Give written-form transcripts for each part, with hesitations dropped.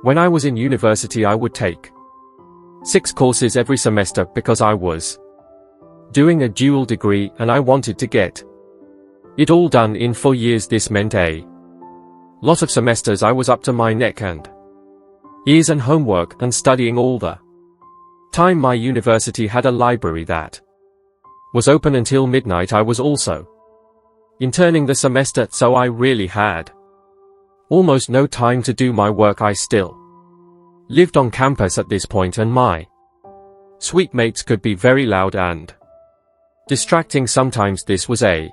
When I was in university I would take 6 courses every semester because I was doing a dual degree and I wanted to get it all done in 4 years. This meant a lot of semesters I was up to my neck and ears in homework and studying all the time. My university had a library that was open until midnight. I was also interning the semester, so I really had almost no time to do my work. I still lived on campus at this point, and my suite mates could be very loud and distracting sometimes. This was a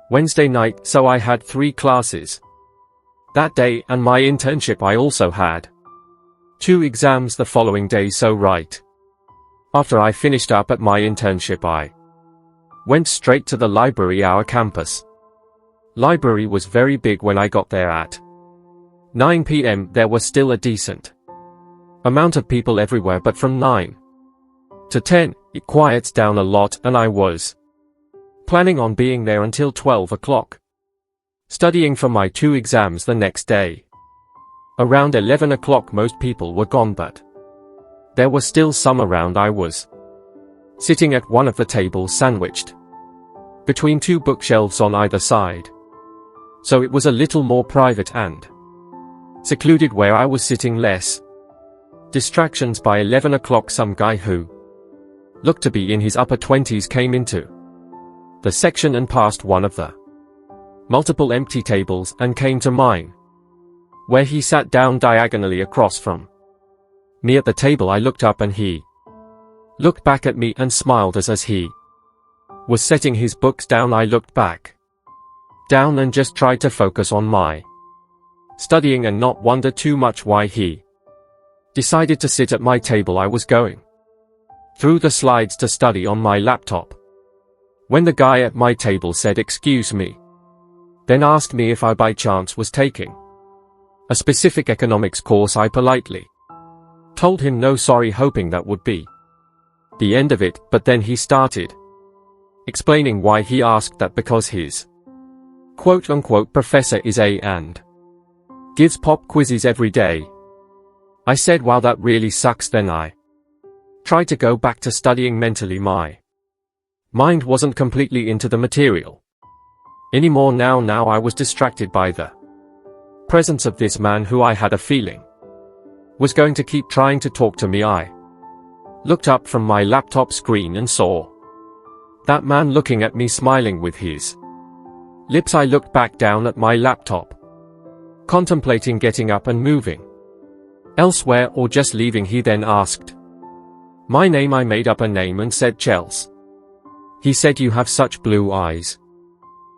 Wednesday night, so I had 3 classes that day, and my internship. I also had 2 exams the following day, so right after I finished up at my internship I went straight to the library. Our campus library was very big. When I got there at 9 p.m. there was still a decent amount of people everywhere, but from 9 to 10 it quiets down a lot, and I was planning on being there until 12 o'clock, studying for my 2 exams the next day. Around 11 o'clock most people were gone, but there were still some around. I was sitting at one of the tables sandwiched between 2 bookshelves on either side, so it was a little more private and secluded where I was sitting. Less distractions. By 11 o'clock some guy who looked to be in his upper 20s came into the section and passed one of the multiple empty tables and came to mine, where he sat down diagonally across from me at the table. I looked up and he looked back at me and smiled as he was setting his books down. I looked back down and just tried to focus on my studying and not wonder too much why he decided to sit at my table. I was going through the slides to study on my laptop when the guy at my table said, "Excuse me," then asked me if I by chance was taking a specific economics course. I politely told him no, sorry, hoping that would be the end of it, but then he started explaining why he asked that because his quote-unquote professor is and gives pop quizzes every day. I said, wow, that really sucks. Then I tried to go back to studying mentally. My mind wasn't completely into the material anymore now I was distracted by the presence of this man who I had a feeling was going to keep trying to talk to me. I looked up from my laptop screen and saw that man looking at me, smiling with his lips. I looked back down at my laptop, contemplating getting up and moving elsewhere or just leaving. He then asked my name. I made up a name and said Chels. He said, "You have such blue eyes,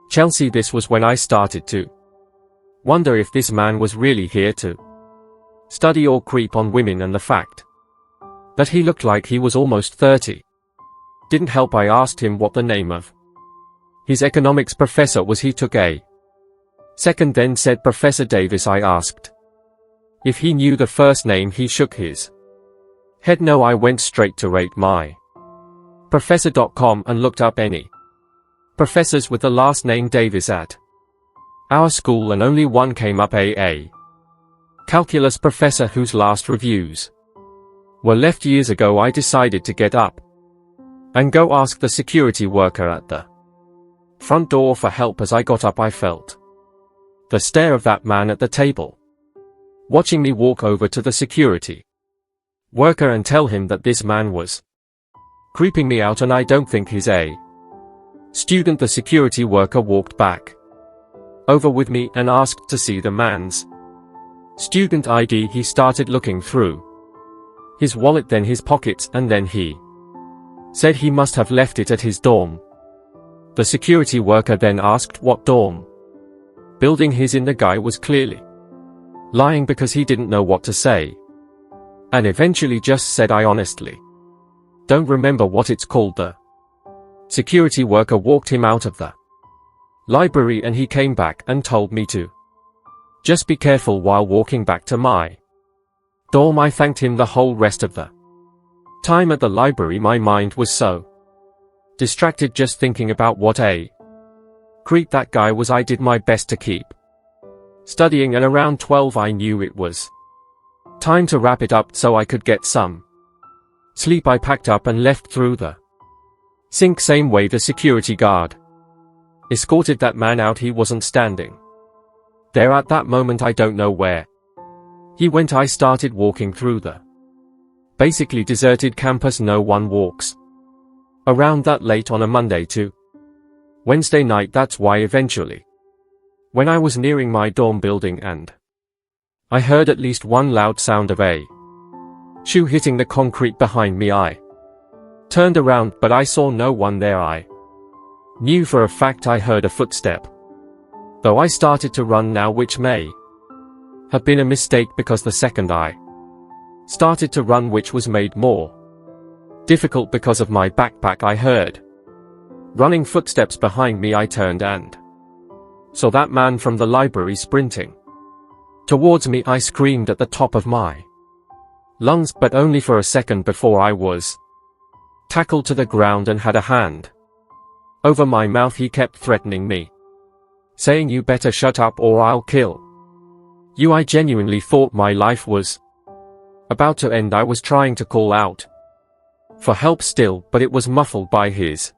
Chelsea." This was when I started to wonder if this man was really here to study or creep on women, and the fact that he looked like he was almost 30 didn't help. I asked him what the name of his economics professor was. He took a second, then said, "Professor Davis." I asked if he knew the first name. He shook his head no. I went straight to ratemyprofessor.com and looked up any professors with the last name Davis at our school, and only one came up, a calculus professor whose last reviews were left years ago. I decided to get up and go ask the security worker at the front door for help. As I got up I felt the stare of that man at the table, watching me walk over to the security worker and tell him that this man was creeping me out and I don't think he's a student. The security worker walked back over with me and asked to see the man's student ID. He started looking through his wallet, then his pockets, and then he said he must have left it at his dorm. The security worker then asked what dorm building he's in. The guy was clearly lying because he didn't know what to say, and eventually just said, "I honestly don't remember what it's called." The security worker walked him out of the library and he came back and told me to just be careful while walking back to my dorm. I thanked him. The whole rest of the time at the library my mind was so distracted just thinking about what a creep that guy was. I did my best to keep studying, and around 12 I knew it was Time to wrap it up so I could get some sleep. I packed up and left through the sink same way the security guard escorted that man out. He wasn't standing there at that moment. I don't know where he went. I started walking through the basically deserted campus. No one walks around that late on a Monday to Wednesday night. That's why eventually, when I was nearing my dorm building and I heard at least one loud sound of a shoe hitting the concrete behind me, I turned around, but I saw no one there. I knew for a fact I heard a footstep, though I started to run now, which may have been a mistake because the second I started to run, which was made more difficult because of my backpack, I heard running footsteps behind me. I turned and saw that man from the library sprinting towards me. I screamed at the top of my lungs, but only for a second before I was tackled to the ground and had a hand over my mouth. He kept threatening me, saying, "You better shut up or I'll kill you." I genuinely thought my life was about to end. I was trying to call out for help still, but it was muffled by his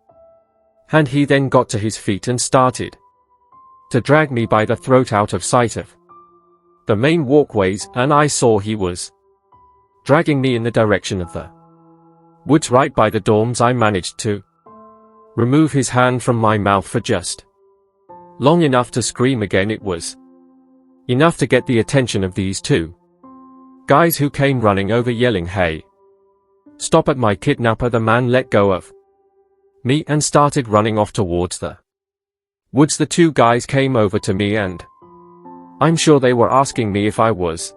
hand. He then got to his feet and started to drag me by the throat out of sight of the main walkways, and I saw he was dragging me in the direction of the woods right by the dorms. I managed to remove his hand from my mouth for just long enough to scream again. It was enough to get the attention of these two guys who came running over yelling, "Hey, stop at my kidnapper." The man let go of me and started running off towards the woods. The two guys came over to me and I'm sure they were asking me if I was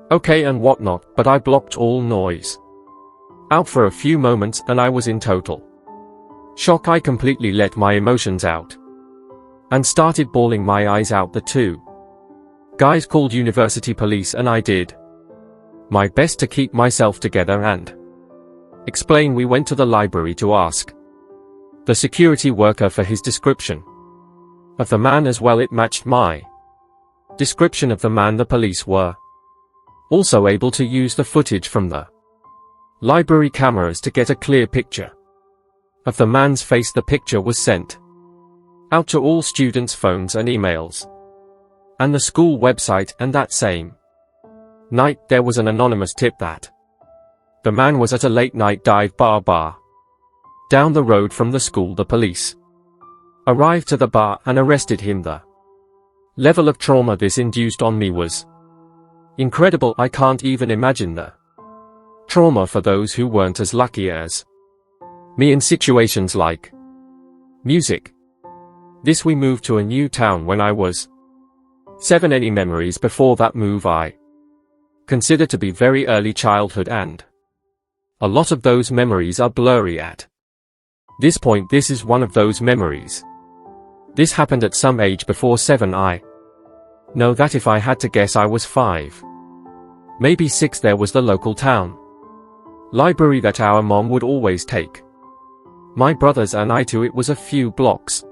okay and whatnot, but I blocked all noise out for a few moments and I was in total shock. I completely let my emotions out and started bawling my eyes out. The two guys called university police and I did my best to keep myself together and explain. We went to the library to ask the security worker for his description of the man as well. It matched my description of the man. The police were also able to use the footage from the library cameras to get a clear picture of the man's face. The picture was sent out to all students' phones and emails and the school website, and that same night there was an anonymous tip that the man was at a late night dive bar down the road from the school. The police arrived to the bar and arrested him. The level of trauma this induced on me was incredible. I can't even imagine the trauma for those who weren't as lucky as me in situations like music. This we moved to a new town when I was 7. Any memories before that move? I consider to be very early childhood, and a lot of those memories are blurry at this point. This is one of those memories. This happened at some age before 7. I know that if I had to guess I was 5, maybe 6. There was the local town library that our mom would always take my brothers and I to. It was a few blocks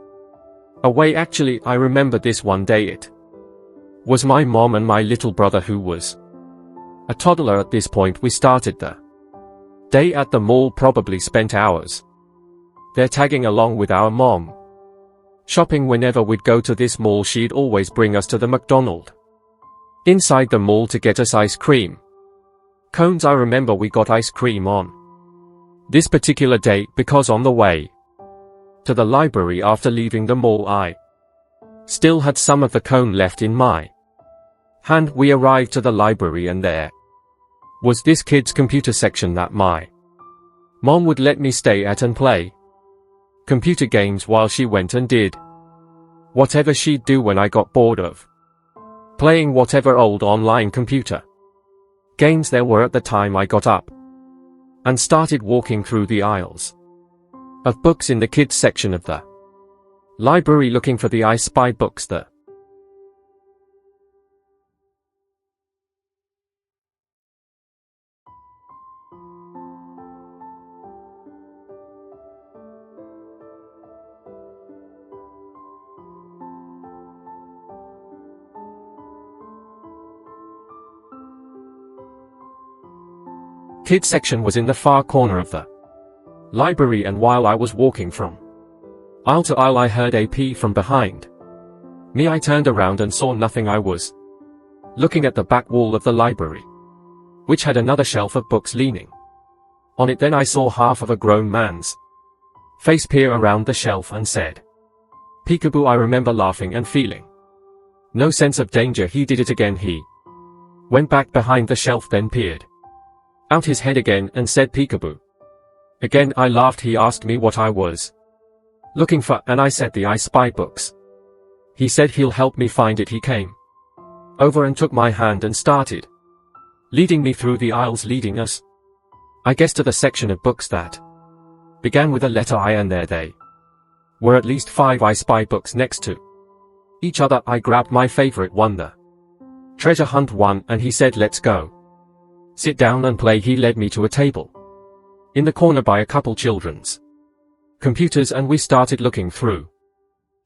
away actually. I remember this one day. It was my mom and my little brother, who was a toddler at this point. We started the day at the mall, probably spent hours there tagging along with our mom shopping. Whenever we'd go to this mall, she'd always bring us to the McDonald's inside the mall to get us ice cream cones. I remember we got ice cream on this particular day because on the way to the library after leaving the mall, I still had some of the cone left in my hand. We arrived to the library and there was this kids' computer section that my mom would let me stay at and play computer games while she went and did whatever she'd do when I got bored of playing whatever old online computer games there were at the time. I got up and started walking through the aisles of books in the kids section of the library looking for the I Spy books. The Kids section was in the far corner of the library, and while I was walking from aisle to aisle I heard a pee from behind me. I turned around and saw nothing. I was looking at the back wall of the library, which had another shelf of books leaning on it. Then I saw half of a grown man's face peer around the shelf and said, "Peekaboo." I remember laughing and feeling no sense of danger. He did it again. He went back behind the shelf, then peered out his head again and said, "Peekaboo." Again I laughed. He asked me what I was looking for, and I said the I Spy books. He said he'll help me find it. He came over and took my hand and started leading me through the aisles, leading us, I guess, to the section of books that began with a letter I, and there they were at least 5 I Spy books next to each other. I grabbed my favorite one, the treasure hunt one, and he said, "Let's go sit down and play." He led me to a table in the corner by a couple children's computers, and we started looking through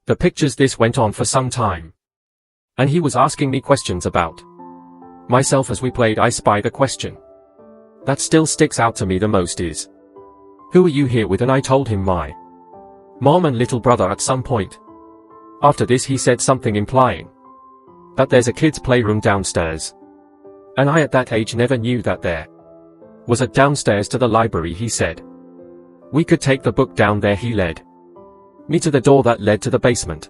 the pictures. This went on for some time, and he was asking me questions about myself as we played I Spy. The question that still sticks out to me the most is, "Who are you here with?" And I told him my mom and little brother. At some point after this he said something implying that there's a kids' playroom downstairs, and I at that age never knew that there was a downstairs to the library. He said we could take the book down there. He led me to the door that led to the basement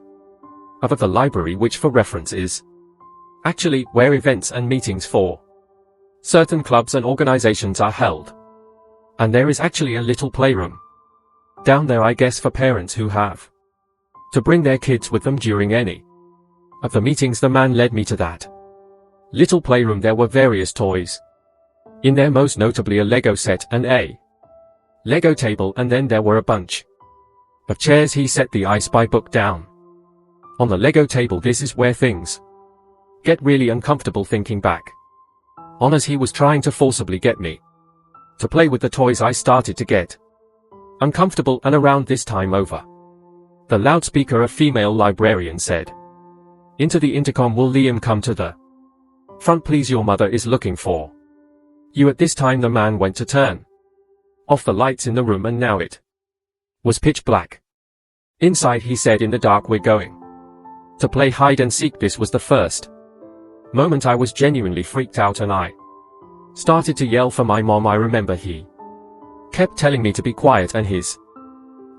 of the library, which for reference is actually where events and meetings for certain clubs and organizations are held. And there is actually a little playroom down there, I guess, for parents who have to bring their kids with them during any of the meetings. The man led me to that little playroom. There were various toys in there, most notably a Lego set and a Lego table, and then there were a bunch of chairs. He set the I Spy book down on the Lego table. This is where things get really uncomfortable thinking back on, as he was trying to forcibly get me to play with the toys. I started to get uncomfortable, and around this time, over the loudspeaker, a female librarian said into the intercom, "Will Liam come to the front please? Your mother is looking for you." At this time the man went to turn off the lights in the room, and now it was pitch black inside. He said, "In the dark we're going to play hide and seek." This was the first moment I was genuinely freaked out, and I started to yell for my mom. I remember he kept telling me to be quiet, and his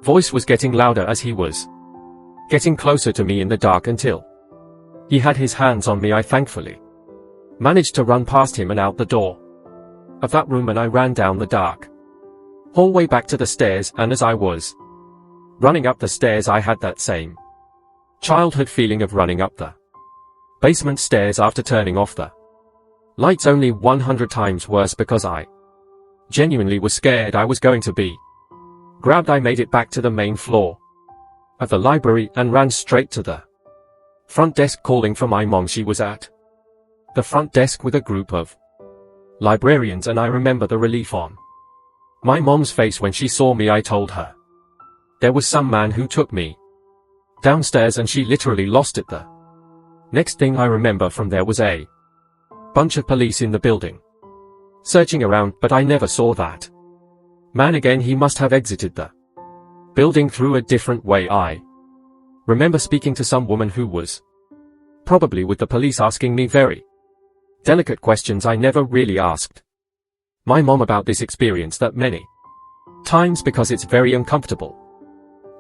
voice was getting louder as he was getting closer to me in the dark until he had his hands on me. I thankfully managed to run past him and out the door of that room, and I ran down the dark hallway back to the stairs, and as I was running up the stairs I had that same childhood feeling of running up the basement stairs after turning off the lights, only 100 times worse, because I genuinely was scared I was going to be grabbed. I made it back to the main floor of the library and ran straight to the front desk calling for my mom. She was at the front desk with a group of librarians, and I remember the relief on my mom's face when she saw me. I told her there was some man who took me downstairs, and she literally lost it. The next thing I remember from there was a bunch of police in the building searching around, but I never saw that man again. He must have exited the building through a different way. I remember speaking to some woman who was probably with the police, asking me very delicate questions I never really asked my mom about this experience that many times, because it's very uncomfortable,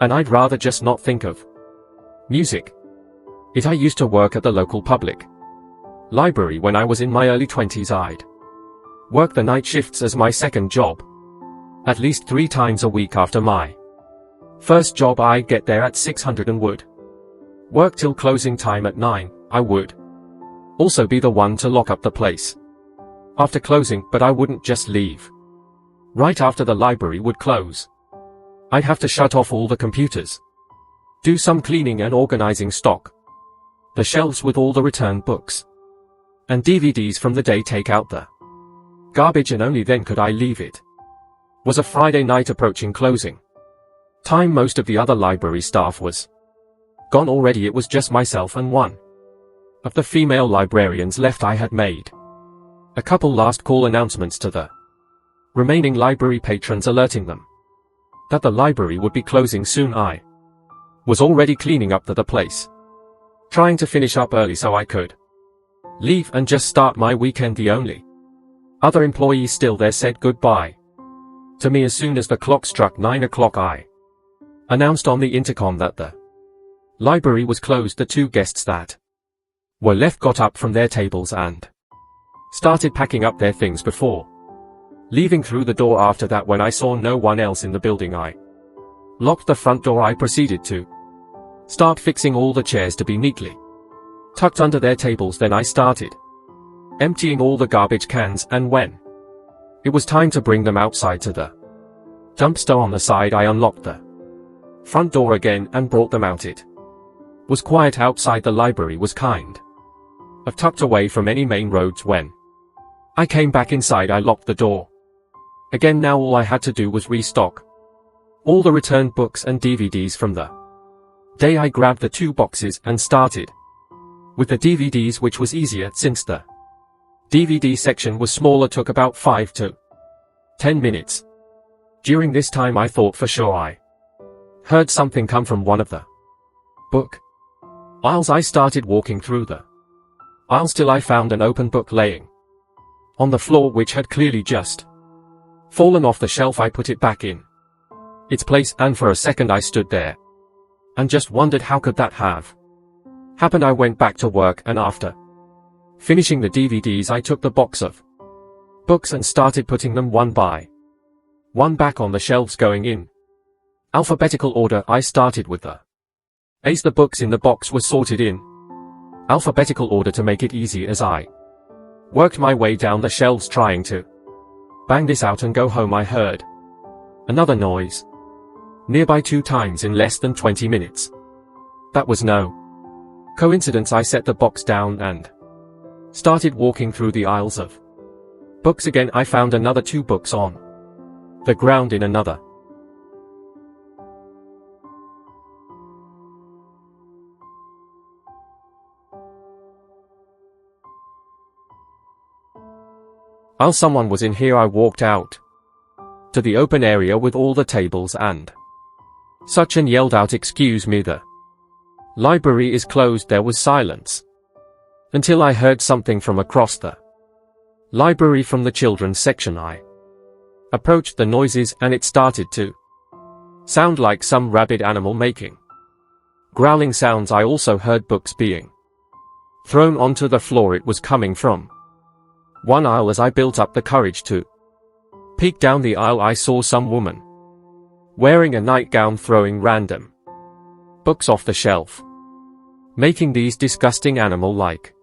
and I'd rather just not think of music. I used to work at the local public library when I was in my early 20s. I'd work the night shifts as my second job at least 3 times a week. After my first job I'd get there at 600 and would work till closing time at 9. I would also be the one to lock up the place after closing, but I wouldn't just leave right after the library would close. I'd have to shut off all the computers, do some cleaning and organizing, stock the shelves with all the returned books and DVDs from the day, take out the garbage, and only then could I leave. It was a Friday night approaching closing time. Most of the other library staff was gone already. It was just myself and one of the female librarians left. I had made a couple last call announcements to the remaining library patrons alerting them that the library would be closing soon. I was already cleaning up the place, trying to finish up early so I could leave and just start my weekend. The only other employee still there said goodbye to me as soon as the clock struck 9 o'clock. I announced on the intercom that the library was closed. The two guests that were left got up from their tables and started packing up their things before leaving through the door. After that, when I saw no one else in the building, I locked the front door. I proceeded to start fixing all the chairs to be neatly tucked under their tables. Then I started emptying all the garbage cans, and when it was time to bring them outside to the dumpster on the side, I unlocked the front door again and brought them out. It was quiet outside. The library was kind of tucked away from any main roads. When I came back inside, I locked the door again. Now all I had to do was restock all the returned books and DVDs from the day. I grabbed the 2 boxes and started with the DVDs, which was easier since the DVD section was smaller. Took about 5 to 10 minutes. During this time I thought for sure I heard something come from one of the book aisles. I started walking through the aisles till I found an open book laying on the floor, which had clearly just fallen off the shelf. I put it back in its place, and for a second I stood there and just wondered how could that have happened. I went back to work, and after finishing the DVDs I took the box of books and started putting them one by one back on the shelves, going in alphabetical order. I started with the A's. The books in the box were sorted in alphabetical order to make it easy as I worked my way down the shelves trying to bang this out and go home. I heard another noise nearby 2 times in less than 20 minutes. That was no coincidence. I set the box down and started walking through the aisles of books again. I found another 2 books on the ground in another aisle. Someone was in here. I walked out to the open area with all the tables and such and yelled out, "Excuse me, the library is closed." There was silence until I heard something from across the library from the children's section. I approached the noises and it started to sound like some rabid animal making growling sounds. I also heard books being thrown onto the floor. It was coming from one aisle. As I built up the courage to peek down the aisle, I saw some woman wearing a nightgown throwing random books off the shelf, making these disgusting animal-like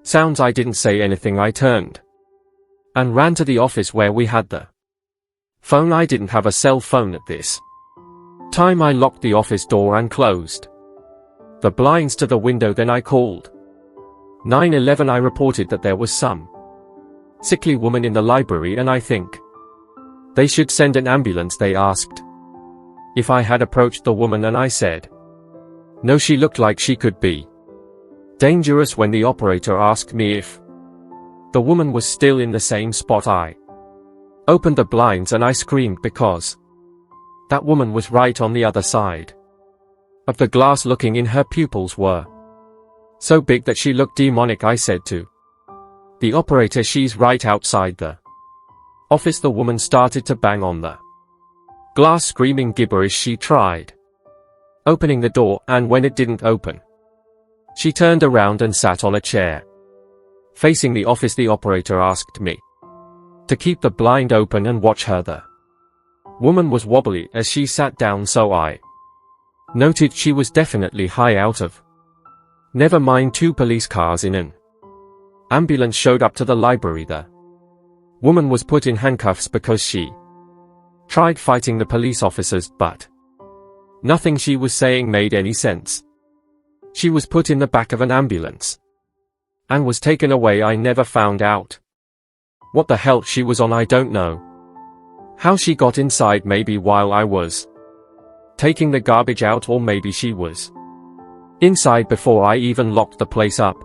sounds. I didn't say anything. I turned and ran to the office where we had the phone. I didn't have a cell phone at this time. I locked the office door and closed the blinds to the window. Then I called 911. I reported that there was some sickly woman in the library and I think they should send an ambulance. They asked if I had approached the woman and I said no, she looked like she could be dangerous. When the operator asked me if the woman was still in the same spot, I opened the blinds and I screamed because that woman was right on the other side of the glass. Looking in, her pupils were so big that she looked demonic. I said to the operator, "She's right outside the office." The woman started to bang on the glass, screaming gibberish. She tried opening the door, and when it didn't open, she turned around and sat on a chair facing the office. The operator asked me to keep the blind open and watch her. The woman was wobbly as she sat down, so I noted she was definitely high out of. Never mind, 2 police cars in an ambulance showed up to the library. The woman was put in handcuffs because she tried fighting the police officers, but nothing she was saying made any sense. She was put in the back of an ambulance and was taken away. I never found out what the hell she was on. I don't know how she got inside. Maybe while I was taking the garbage out, or maybe she was inside before I even locked the place up.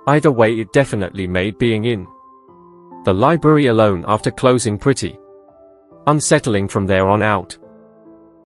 Either way, it definitely made being in The library alone after closing pretty unsettling from there on out.